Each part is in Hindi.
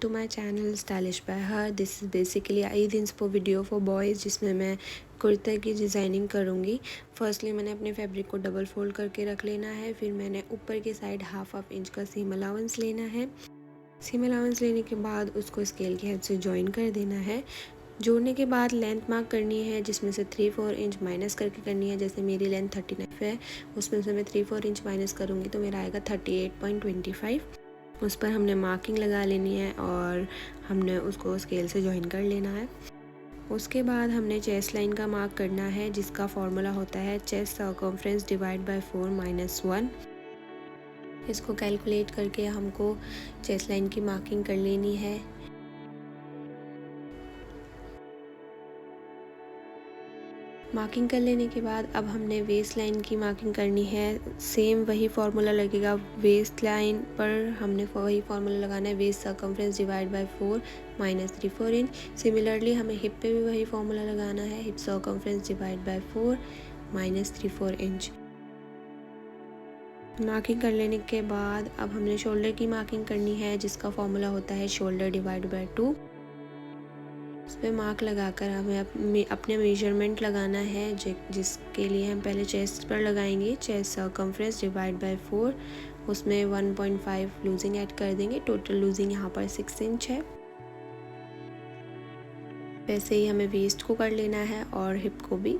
to my channel Stylish by Her. This is basically Eid inspo video for boys जिसमें मैं कुर्ते की डिज़ाइनिंग करूँगी। फर्स्टली मैंने अपने फैब्रिक को डबल फोल्ड करके रख लेना है। फिर मैंने ऊपर की साइड हाफ इंच का सीम अलाउंस लेना है। सीम अलाउंस लेने के बाद उसको स्केल की हेल्प से जॉइन कर देना है। जोड़ने के बाद लेंथ मार्क करनी है, जिसमें से 3-4 इंच माइनस करके करनी है। जैसे मेरी लेंथ 39 है, उसमें से मैं 3-4 इंच माइनस करूँगी तो मेरा आएगा 38.25। उस पर हमने मार्किंग लगा लेनी है और हमने उसको स्केल से जॉइन कर लेना है। उसके बाद हमने चेस्ट लाइन का मार्क करना है, जिसका फॉर्मूला होता है चेस्ट सर्कमफ्रेंस डिवाइड बाय 4-1। इसको कैलकुलेट करके हमको चेस्ट लाइन की मार्किंग कर लेनी है। मार्किंग कर लेने के बाद अब हमने वेस्ट लाइन की मार्किंग करनी है। सेम वही फार्मूला लगेगा, वेस्ट लाइन पर हमने वही फार्मूला लगाना है, waist circumference divide by 4-3-4 inch. Similarly हमें हिप पे भी वही फार्मूला लगाना है, hip circumference divide by 4-3-4 inch. Marking कर लेने के बाद अब हमने शोल्डर की मार्किंग करनी है, जिसका फार्मूला होता है शोल्डर डिवाइड बाय 2। उस पर मार्क लगाकर हमें अपने मेजरमेंट लगाना है, जिसके लिए हम पहले चेस्ट पर लगाएंगे। चेस्ट सर्कमफ्रेंस डिवाइड बाय 4, उसमें 1.5 लूजिंग ऐड कर देंगे। टोटल लूजिंग यहाँ पर 6 इंच है। वैसे ही हमें वेस्ट को कर लेना है और हिप को भी।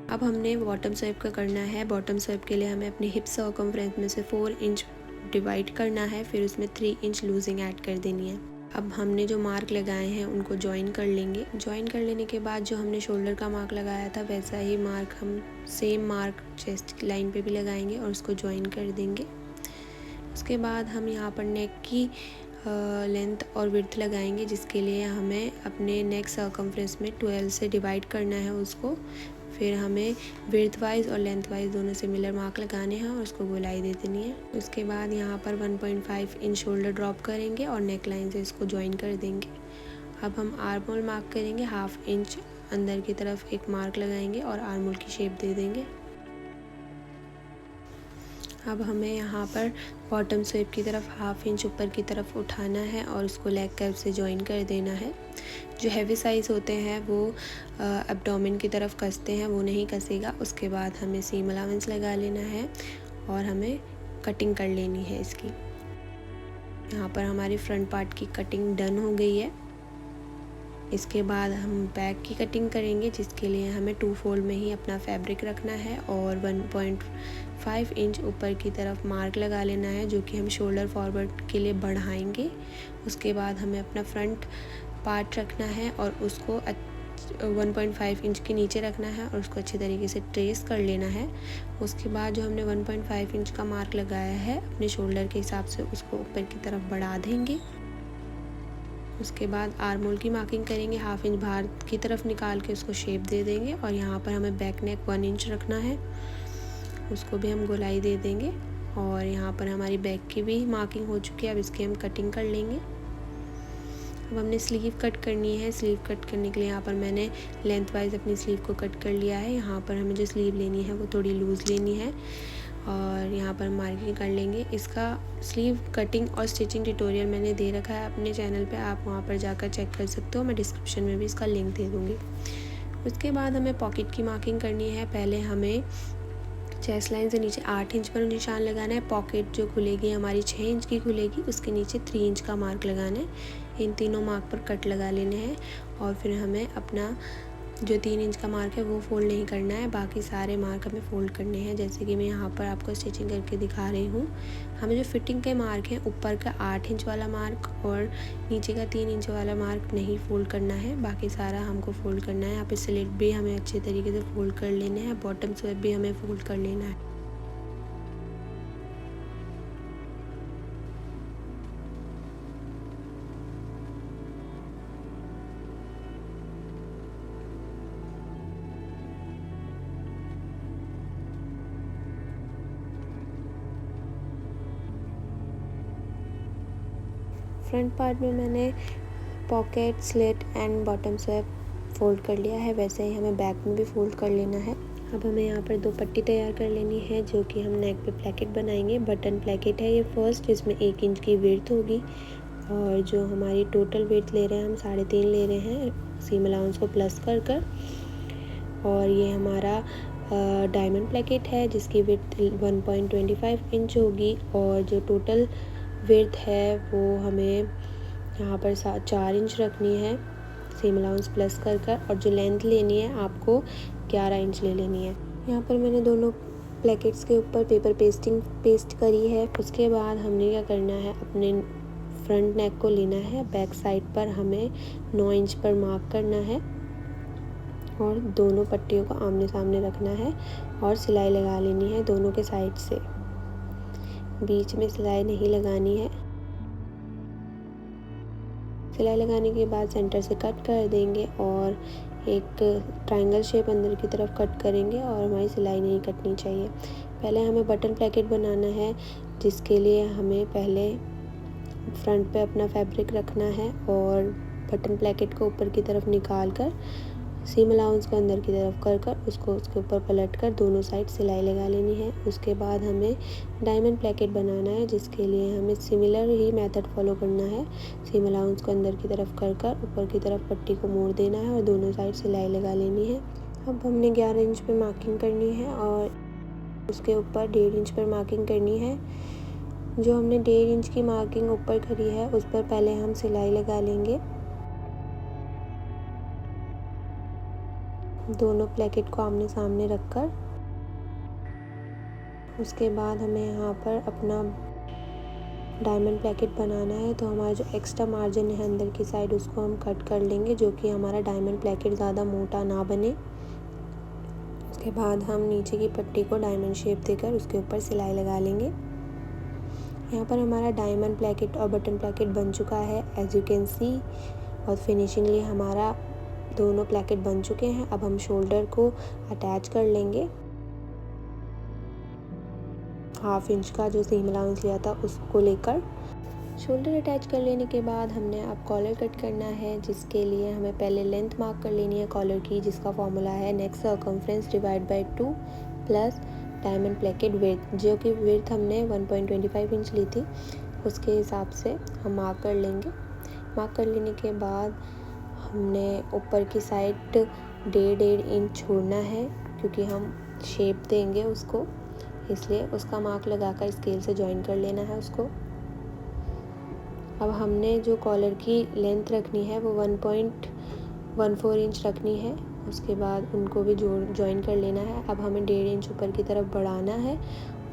अब हमने बॉटम स्वेप का करना है। बॉटम स्वेप के लिए हमें अपनी हिप सर्कमफ्रेंस में से 4 इंच डिवाइड करना है, फिर उसमें 3 इंच लूजिंग ऐड कर देनी है। अब हमने जो मार्क लगाए हैं उनको जॉइन कर लेंगे। जॉइन कर लेने के बाद जो हमने शोल्डर का मार्क लगाया था, वैसा ही मार्क हम सेम मार्क चेस्ट लाइन पे भी लगाएंगे और उसको जॉइन कर देंगे। उसके बाद हम यहाँ पर नेक की लेंथ और विड्थ लगाएंगे, जिसके लिए हमें अपने नेक सर्कमफ्रेंस में 12 से डिवाइड करना है उसको। फिर हमें विड्थ वाइज और लेंथ वाइज दोनों सिमिलर मार्क लगाने हैं और उसको गोलाई दे देनी है। उसके बाद यहाँ पर 1.5 इंच शोल्डर ड्रॉप करेंगे और नेक लाइन से इसको जॉइन कर देंगे। अब हम आर्म होल मार्क करेंगे, हाफ इंच अंदर की तरफ एक मार्क लगाएंगे और आर्म होल की शेप दे देंगे। अब हमें यहाँ पर बॉटम स्वेप की तरफ हाफ इंच ऊपर की तरफ उठाना है और उसको लेग कर्व से जॉइन कर देना है। जो हैवी साइज़ होते हैं वो एब्डोमेन की तरफ कसते हैं, वो नहीं कसेगा। उसके बाद हमें सीम अलाउंस लगा लेना है और हमें कटिंग कर लेनी है इसकी। यहाँ पर हमारी फ्रंट पार्ट की कटिंग डन हो गई है। इसके बाद हम बैक की कटिंग करेंगे, जिसके लिए हमें 2 फोल्ड में ही अपना फैब्रिक रखना है और 1.5 इंच ऊपर की तरफ मार्क लगा लेना है, जो कि हम शोल्डर फॉरवर्ड के लिए बढ़ाएंगे। उसके बाद हमें अपना फ्रंट पार्ट रखना है और उसको 1.5 इंच के नीचे रखना है और उसको अच्छी तरीके से ट्रेस कर लेना है। उसके बाद जो हमने 1.5 इंच का मार्क लगाया है, अपने शोल्डर के हिसाब से उसको ऊपर की तरफ बढ़ा देंगे। उसके बाद आर्म होल की मार्किंग करेंगे, हाफ इंच बाहर की तरफ निकाल के उसको शेप दे देंगे और यहाँ पर हमें बैक नेक 1 इंच रखना है, उसको भी हम गोलाई दे देंगे। और यहाँ पर हमारी बैक की भी मार्किंग हो चुकी है। अब इसकी हम कटिंग कर लेंगे। अब हमने स्लीव कट करनी है। स्लीव कट करने के लिए यहाँ पर मैंने लेंथ वाइज अपनी स्लीव को कट कर लिया है। यहाँ पर हमें जो स्लीव लेनी है वो थोड़ी लूज़ लेनी है और यहाँ पर मार्किंग कर लेंगे। इसका स्लीव कटिंग और स्टिचिंग ट्यूटोरियल मैंने दे रखा है अपने चैनल पे, आप वहाँ पर जाकर चेक कर सकते हो। मैं डिस्क्रिप्शन में भी इसका लिंक दे दूँगी। उसके बाद हमें पॉकेट की मार्किंग करनी है। पहले हमें चेस्ट लाइन से नीचे 8 इंच पर निशान लगाना है। पॉकेट जो खुलेगी हमारी 6 इंच की खुलेगी, उसके नीचे 3 इंच का मार्क लगाना है। इन तीनों मार्क पर कट लगा लेने हैं और फिर हमें अपना जो 3 इंच का मार्क है वो फोल्ड नहीं करना है, बाकी सारे मार्क हमें फोल्ड करने हैं। जैसे कि मैं यहाँ पर आपको स्टिचिंग करके दिखा रही हूँ। हमें जो फिटिंग के मार्क हैं, ऊपर का 8 इंच वाला मार्क और नीचे का 3 इंच वाला मार्क नहीं फोल्ड करना है, बाकी सारा हमको फोल्ड करना है। यहाँ पे स्लिट भी हमें अच्छे तरीके से फोल्ड कर लेने हैं, बॉटम स्वेप भी हमें फोल्ड कर लेना है। फ्रंट पार्ट में मैंने pocket, slit and bottom sweep fold कर लिया है। वैसे ही हमें बैक में भी फोल्ड कर लेना है। अब हमें यहाँ पर 2 पट्टी तैयार कर लेनी है जो कि हम नेक पे प्लेकेट बनाएंगे। बटन प्लेकेट है ये फर्स्ट, जिसमें 1 इंच की विड्थ होगी और जो हमारी टोटल विड्थ ले रहे हैं हम 3.5 ले रहे हैं सीम अलाउंस को प्लस कर कर। और ये हमारा डायमंड प्लेकेट है जिसकी विड्थ 1.25 इंच होगी और जो टोटल विड्थ है वो हमें यहाँ पर 4 इंच रखनी है सीम अलाउंस प्लस कर कर। और जो लेंथ लेनी है आपको 11 इंच ले लेनी है। यहाँ पर मैंने दोनों प्लेकेट्स के ऊपर पेपर पेस्ट करी है। उसके बाद हमने क्या करना है, अपने फ्रंट नेक को लेना है, बैक साइड पर हमें 9 इंच पर मार्क करना है और दोनों पट्टियों को आमने सामने रखना है और सिलाई लगा लेनी है दोनों के साइड से। बीच में सिलाई नहीं लगानी है। सिलाई लगाने के बाद सेंटर से कट कर देंगे और एक ट्रायंगल शेप अंदर की तरफ कट करेंगे और हमारी सिलाई नहीं कटनी चाहिए। पहले हमें बटन प्लेकेट बनाना है जिसके लिए हमें पहले फ्रंट पे अपना फैब्रिक रखना है और बटन प्लेकेट को ऊपर की तरफ निकाल कर सीम अलाउंस को अंदर की तरफ कर कर उसको उसके ऊपर पलट कर दोनों साइड सिलाई लगा लेनी है। उसके बाद हमें डायमंड प्लेकेट बनाना है जिसके लिए हमें सिमिलर ही मेथड फॉलो करना है। सीम अलाउंस को अंदर की तरफ कर कर ऊपर की तरफ पट्टी को मोड़ देना है और दोनों साइड सिलाई लगा लेनी है। अब हमने 11 इंच पर मार्किंग करनी है और उसके ऊपर 1.5 इंच पर मार्किंग करनी है। जो हमने 1.5 इंच की मार्किंग ऊपर करी है उस पर पहले हम सिलाई लगा लेंगे दोनों प्लेकेट को आमने सामने रखकर। उसके बाद हमें यहाँ पर अपना डायमंड प्लेकेट बनाना है, तो हमारा जो एक्स्ट्रा मार्जिन है अंदर की साइड उसको हम कट कर लेंगे जो कि हमारा डायमंड प्लेकेट ज़्यादा मोटा ना बने। उसके बाद हम नीचे की पट्टी को डायमंड शेप देकर उसके ऊपर सिलाई लगा लेंगे। यहाँ पर हमारा डायमंड प्लेकेट और बटन प्लेकेट बन चुका है एज यू कैन सी, और फिनिशिंगली हमारा दोनों प्लेकेट बन चुके हैं। अब हम शोल्डर को अटैच कर लेंगे। 1/2 इंच का जो सीम अलाउंस लिया था उसको लेकर शोल्डर अटैच कर लेने के बाद हमने अब कॉलर कट करना है जिसके लिए हमें पहले लेंथ मार्क कर लेनी है कॉलर की, जिसका फॉर्मूला है neck circumference divide by 2 plus diamond placket width, जो कि विड्थ हमने 1.25 इंच ली थी उसके हिसाब से हम मार्क कर लेंगे। मार्क कर लेने के बाद हमने ऊपर की साइड 1.5 इंच छोड़ना है क्योंकि हम शेप देंगे उसको, इसलिए उसका मार्क लगाकर स्केल से जॉइन कर लेना है उसको। अब हमने जो कॉलर की लेंथ रखनी है वो 1.14 इंच रखनी है। उसके बाद उनको भी जॉइन कर लेना है। अब हमें 1.5 इंच ऊपर की तरफ बढ़ाना है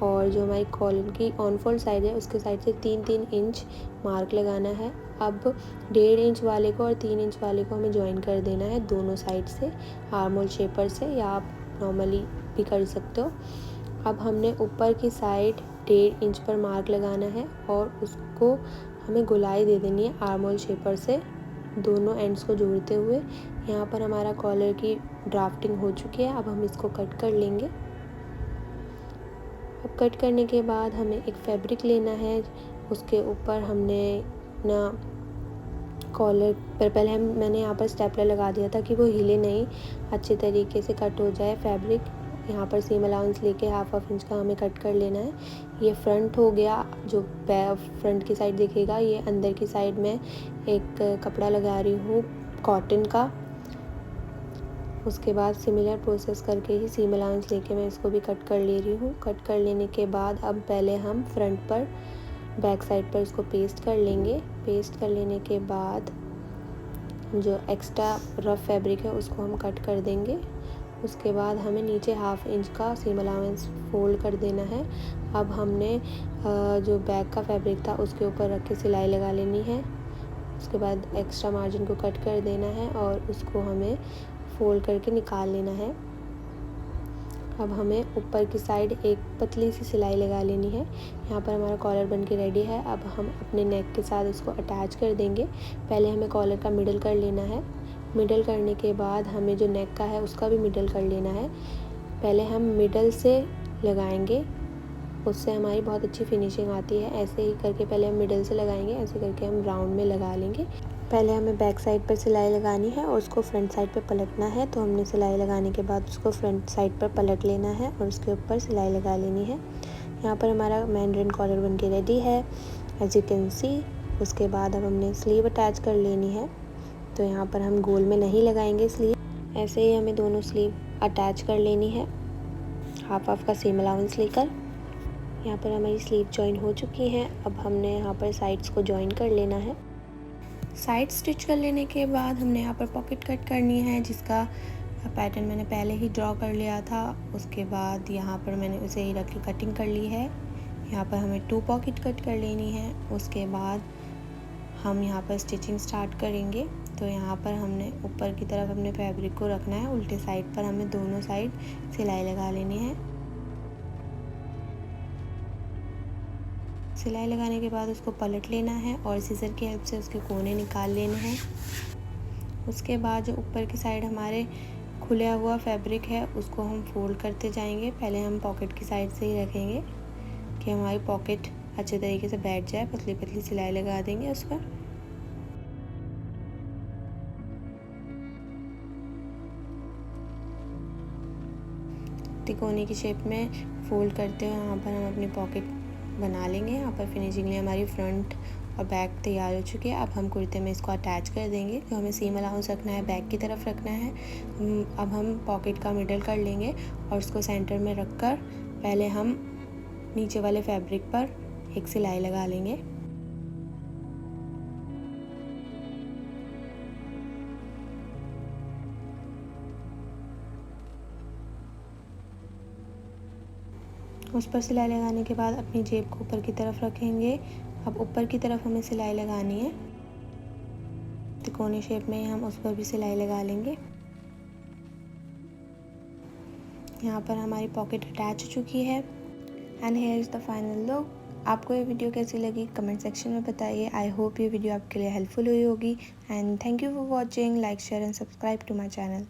और जो हमारी कॉलर की ऑन फोल्ड साइड है उसके साइड से 3-3 इंच मार्क लगाना है। अब 1.5 इंच वाले को और 3 इंच वाले को हमें जॉइन कर देना है दोनों साइड से आर्म होल शेपर से, या आप नॉर्मली भी कर सकते हो। अब हमने ऊपर की साइड 1.5 इंच पर मार्क लगाना है और उसको हमें गोलाई दे देनी है आर्म होल शेपर से दोनों एंड्स को जोड़ते हुए। यहाँ पर हमारा कॉलर की ड्राफ्टिंग हो चुकी है। अब हम इसको कट कर लेंगे। अब कट करने के बाद हमें एक फैब्रिक लेना है, उसके ऊपर हमने ना कॉलर पर पहले मैंने यहाँ पर स्टेपलर लगा दिया था कि वो हिले नहीं, अच्छे तरीके से कट हो जाए फैब्रिक। यहाँ पर सीम अलाउंस लेके 1/2 इंच का हमें कट कर लेना है। ये फ्रंट हो गया, जो फ्रंट की साइड दिखेगा। ये अंदर की साइड में एक कपड़ा लगा रही हूँ कॉटन का। उसके बाद सिमिलर प्रोसेस करके ही सीम अलाउंस लेके मैं इसको भी कट कर ले रही हूँ। कट कर लेने के बाद अब पहले हम फ्रंट पर बैक साइड पर इसको पेस्ट कर लेंगे। पेस्ट कर लेने के बाद जो एक्स्ट्रा रफ फैब्रिक है उसको हम कट कर देंगे। उसके बाद हमें नीचे 1/2 इंच का सीम अलाउंस फोल्ड कर देना है। अब हमने जो बैक का फैब्रिक था उसके ऊपर रख के सिलाई लगा लेनी है। उसके बाद एक्स्ट्रा मार्जिन को कट कर देना है और उसको हमें फोल्ड करके निकाल लेना है। अब हमें ऊपर की साइड एक पतली सी सिलाई लगा लेनी है। यहाँ पर हमारा कॉलर बन के रेडी है। अब हम अपने नेक के साथ इसको अटैच कर देंगे। पहले हमें कॉलर का मिडल कर लेना है। मिडल करने के बाद हमें जो नेक का है उसका भी मिडल कर लेना है। पहले हम मिडल से लगाएंगे, उससे हमारी बहुत अच्छी फिनिशिंग आती है। ऐसे ही करके पहले हम मिडल से लगाएंगे, ऐसे करके हम राउंड में लगा लेंगे। पहले हमें बैक साइड पर सिलाई लगानी है और उसको फ्रंट साइड पर पलटना है। तो हमने सिलाई लगाने के बाद उसको फ्रंट साइड पर पलट लेना है और उसके ऊपर सिलाई लगा लेनी है। यहाँ पर हमारा मैंड्रिन कॉलर बन के रेडी है, एज यू कैन सी। उसके बाद अब हमने स्लीव अटैच कर लेनी है। तो यहाँ पर हम गोल में नहीं लगाएंगे स्लीव, ऐसे ही हमें दोनों स्लीव अटैच कर लेनी है हाफ हाफ का सेम अलाउंस लेकर। यहाँ पर हमारी स्लीव जॉइन हो चुकी हैं। अब हमने यहाँ पर साइड्स को जॉइन कर लेना है। साइड स्टिच कर लेने के बाद हमने यहाँ पर पॉकेट कट करनी है, जिसका पैटर्न मैंने पहले ही ड्रॉ कर लिया था। उसके बाद यहाँ पर मैंने उसे ही रख के कटिंग कर ली है। यहाँ पर हमें 2 पॉकेट कट कर लेनी है। उसके बाद हम यहाँ पर स्टिचिंग स्टार्ट करेंगे। तो यहाँ पर हमने ऊपर की तरफ अपने फैब्रिक को रखना है, उल्टे साइड पर हमें दोनों साइड सिलाई लगा लेनी है। सिलाई लगाने के बाद उसको पलट लेना है और सीजर की हेल्प से उसके कोने निकाल लेने हैं। उसके बाद जो ऊपर की साइड हमारे खुला हुआ फैब्रिक है उसको हम फोल्ड करते जाएंगे। पहले हम पॉकेट की साइड से ही रखेंगे कि हमारी पॉकेट अच्छे तरीके से बैठ जाए। पतली पतली सिलाई लगा देंगे उस पर। तिकोने की शेप में फोल्ड करते हुए यहाँ पर हम अपनी पॉकेट बना लेंगे। यहाँ पर फिनिशिंग लिए हमारी फ्रंट और बैक तैयार हो चुकी है। अब हम कुर्ते में इसको अटैच कर देंगे। तो हमें सीम अलाउंस रखना है, बैक की तरफ रखना है। अब हम पॉकेट का मिडल कर लेंगे और उसको सेंटर में रख कर पहले हम नीचे वाले फैब्रिक पर एक सिलाई लगा लेंगे। उस पर सिलाई लगाने के बाद अपनी जेब को ऊपर की तरफ रखेंगे। अब ऊपर की तरफ हमें सिलाई लगानी है, तिकोने शेप में हम उस पर भी सिलाई लगा लेंगे। यहाँ पर हमारी पॉकेट अटैच हो चुकी है and here is the final look. आपको ये वीडियो कैसी लगी कमेंट सेक्शन में बताइए। आई होप ये वीडियो आपके लिए हेल्पफुल हुई होगी and thank you for watching. Like share and subscribe to my channel.